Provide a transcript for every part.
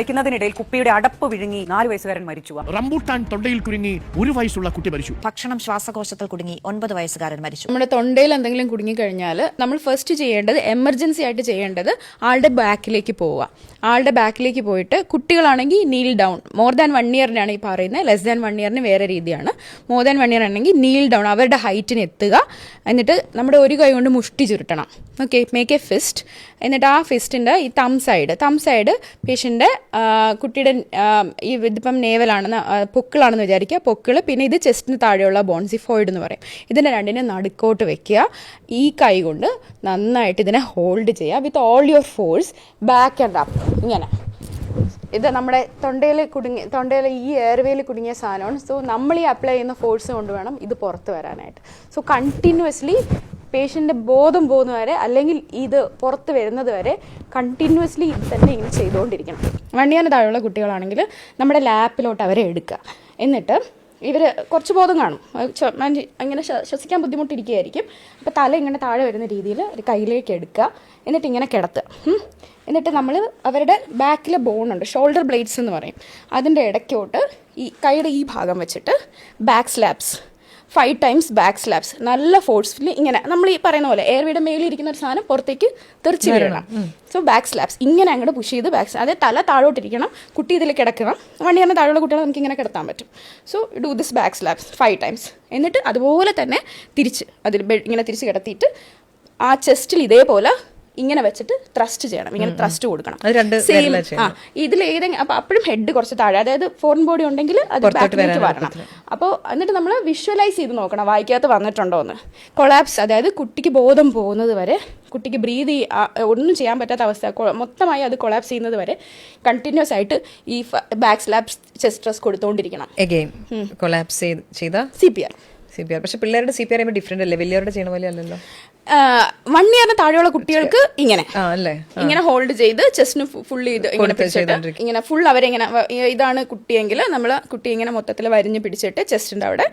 കളിക്കുന്നതിനിടയിൽ കുപ്പിയുടെ അടപ്പ് വിഴുങ്ങി 4 വയസ്സുകാരൻ മരിച്ചു. റംബൂട്ടാൻ തൊണ്ടയിൽ കുരുങ്ങി 1 വയസ്സുള്ള കുട്ടി മരിച്ചു. ഭക്ഷണം ശ്വാസകോശത്തിൽ കുടുങ്ങി 9 വയസ്സുകാരൻ മരിച്ചു. നമ്മുടെ തൊണ്ടയിൽ എന്തെങ്കിലും കുടുങ്ങിക്കഴിഞ്ഞാൽ നമ്മൾ ഫസ്റ്റ് ചെയ്യേണ്ടത്, എമർജൻസി ആയിട്ട് ചെയ്യേണ്ടത്, ആളുടെ ബാക്കിലേക്ക് പോവുക. ആളുടെ ബാക്കിലേക്ക് പോയിട്ട് കുട്ടികളാണെങ്കിൽ നീൽ ഡൗൺ, മോർ ദാൻ 1 ഇയറിനാണ് ഈ പറയുന്നത്, ലെസ് ദാൻ 1 ഇയറിന് വേറെ രീതിയാണ്. മോർ ദാൻ 1 ഇയർ ആണെങ്കിൽ നീൽ ഡൗൺ, അവരുടെ ഹൈറ്റിന് എത്തുക. എന്നിട്ട് നമ്മുടെ ഒരു കൈ കൊണ്ട് മുഷ്ടി ചുരുട്ടണം. Okay, make a fist. എന്നിട്ട് ആ ഫിസ്റ്റിൻ്റെ ഈ തം സൈഡ് പേഷ്യൻ്റെ കുട്ടിയുടെ ഇതിപ്പം നേവലാണെന്ന്, പൊക്കിളാണെന്ന് വിചാരിക്കുക, പൊക്കിള്, പിന്നെ ഇത് ചെസ്റ്റിന് താഴെയുള്ള ബോൺസിഫോയിഡ് എന്ന് പറയും. ഇതിൻ്റെ രണ്ടിനെ നടുക്കോട്ട് വെക്കുക. ഈ കൈ കൊണ്ട് നന്നായിട്ട് ഇതിനെ ഹോൾഡ് ചെയ്യുക with all your force, back and up. ഇങ്ങനെ ഇത് നമ്മുടെ തൊണ്ടയിൽ ഈ എയർവേയിൽ കുടുങ്ങിയ സാധനമാണ്. സോ നമ്മൾ ഈ അപ്ലൈ ചെയ്യുന്ന ഫോഴ്സ് കൊണ്ട് വേണം ഇത് പുറത്ത് വരാനായിട്ട്. സോ കണ്ടിന്യൂസ്ലി പേഷ്യൻ്റെ ബോധം പോകുന്ന വരെ, അല്ലെങ്കിൽ ഇത് പുറത്ത് വരുന്നത് വരെ കണ്ടിന്യൂസ്ലി ഇത് തന്നെ ഇങ്ങനെ ചെയ്തുകൊണ്ടിരിക്കണം. 1 ഇയറിന് താഴെയുള്ള കുട്ടികളാണെങ്കിൽ നമ്മുടെ ലാപ്പിലോട്ട് അവരെ എടുക്കുക. എന്നിട്ട് ഇവർ കുറച്ച് ബോധം കാണും, ഇങ്ങനെ ശ്വസിക്കാൻ ബുദ്ധിമുട്ടിരിക്കുകയായിരിക്കും. അപ്പോൾ തല ഇങ്ങനെ താഴെ വരുന്ന രീതിയിൽ ഒരു കയ്യിലേക്ക് എടുക്കുക. എന്നിട്ട് ഇങ്ങനെ കിടത്തുക. എന്നിട്ട് നമ്മൾ അവരുടെ ബാക്കിലെ ബോണുണ്ട്, ഷോൾഡർ ബ്ലേഡ്സ് എന്ന് പറയും, അതിൻ്റെ ഇടയ്ക്കോട്ട് ഈ കൈയുടെ ഈ ഭാഗം വെച്ചിട്ട് ബാക്ക് സ്ലാപ്സ് 5 times ബാക്ക് സ്ലാപ്സ്, നല്ല ഫോഴ്സ്ഫുള്ളി ഇങ്ങനെ നമ്മൾ ഈ പറയുന്ന പോലെ എയർവേയുടെ മേലിരിക്കുന്ന ഒരു സാധനം പുറത്തേക്ക് തെറിച്ച് വീഴണം. സോ ബാക്ക് സ്ലാപ്സ് ഇങ്ങനെ അങ്ങോട്ട് പുഷ് ചെയ്ത് ബാക്ക്, അതായത് തല താഴോട്ടിരിക്കണം, കുട്ടി ഇതിൽ കിടക്കണം. 1 ഇയറിന് താഴെയുള്ള കുട്ടികളെ നമുക്ക് ഇങ്ങനെ കിടത്താൻ പറ്റും. So do this back slaps 5 times. എന്നിട്ട് അതുപോലെ തന്നെ തിരിച്ച് അതിൽ ഇങ്ങനെ തിരിച്ച് കിടത്തിയിട്ട് ആ ചെസ്റ്റിൽ ഇതേപോലെ ഇങ്ങനെ വെച്ചിട്ട് ത്രസ്റ്റ് ചെയ്യണം, ഇങ്ങനെ ത്രസ്റ്റ് കൊടുക്കണം. ഇതിൽ ഏതെങ്കിലും അപ്പോൾ അപ്പോഴും ഹെഡ് കുറച്ച് താഴെ, അതായത് ഫോറിൻ ബോഡി ഉണ്ടെങ്കിൽ അത് ബാക്കിലേക്ക് വരണം. അപ്പോൾ എന്നിട്ട് നമ്മൾ വിഷ്വലൈസ് ചെയ്ത് നോക്കണം വായിക്കകത്ത് വന്നിട്ടുണ്ടോ എന്ന്. കൊളാപ്സ്, അതായത് കുട്ടിക്ക് ബോധം പോകുന്നത് വരെ, കുട്ടിക്ക് ബ്രീത് ഒന്നും ചെയ്യാൻ പറ്റാത്ത അവസ്ഥ, മൊത്തമായി അത് കൊളാപ്സ് ചെയ്യുന്നത് വരെ കണ്ടിന്യൂസ് ആയിട്ട് ഈ ബാക്ക് സ്ലാപ്പ് ചെസ്റ്റ് സ്ട്രെസ് കൊടുത്തുകൊണ്ടിരിക്കണം. കൊളാപ്സ് ചെയ്ത CPR. പക്ഷെ പിള്ളേരുടെ CPR ചെയ്യുമ്പോൾ ഡിഫറെന്റ് അല്ലേ, വലിയവരുടെ ചെയ്യണ പോലെ അല്ലല്ലോ. 1 ഇയറിന് താഴെയുള്ള കുട്ടികൾക്ക് ഇങ്ങനെ ഹോൾഡ് ചെയ്ത് ചെസ്റ്റിന് ഫുള്ളി ഇത് ഇങ്ങനെ പിടിച്ചിട്ട് ഇങ്ങനെ ഫുൾ അവരെങ്ങനെ, ഇതാണ് കുട്ടിയെങ്കിൽ നമ്മൾ കുട്ടി ഇങ്ങനെ മൊത്തത്തിൽ വരിഞ്ഞ് പിടിച്ചിട്ട് ചെസ്റ്റിന്റെ അവിടെ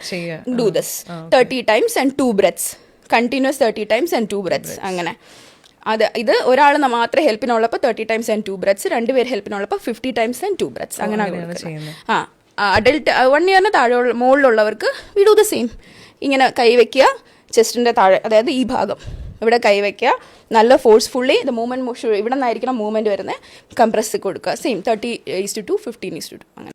do this 30 times and 2 breaths, continuous 30 times and 2 breaths. അങ്ങനെ ഇത് ഒരാൾ മാത്രമേ ഹെൽപ്പിനുള്ളപ്പോൾ 30 times and 2 breaths, 2 പേര് ഹെൽപ്പിനുള്ളപ്പോൾ 50 times and 2 breaths. അങ്ങനെ അഡൽട്ട് 1 ഇയറിന് താഴെ മുകളിലുള്ളവർക്ക് വി ഡു ദ സെയിം. ഇങ്ങനെ കൈവയ്ക്കുക ചെസ്റ്റിൻ്റെ താഴെ, അതായത് ഈ ഭാഗം ഇവിടെ കൈവയ്ക്കുക, നല്ല ഫോഴ്സ്ഫുള്ളി ഇത് മൂവ്മെൻറ്റ് ഇവിടെ നിന്നായിരിക്കണം മൂവ്മെൻറ്റ് വരുന്നത്, കംപ്രസ് കൊടുക്കുക. സെയിം 30:2 15:2 അങ്ങനെ.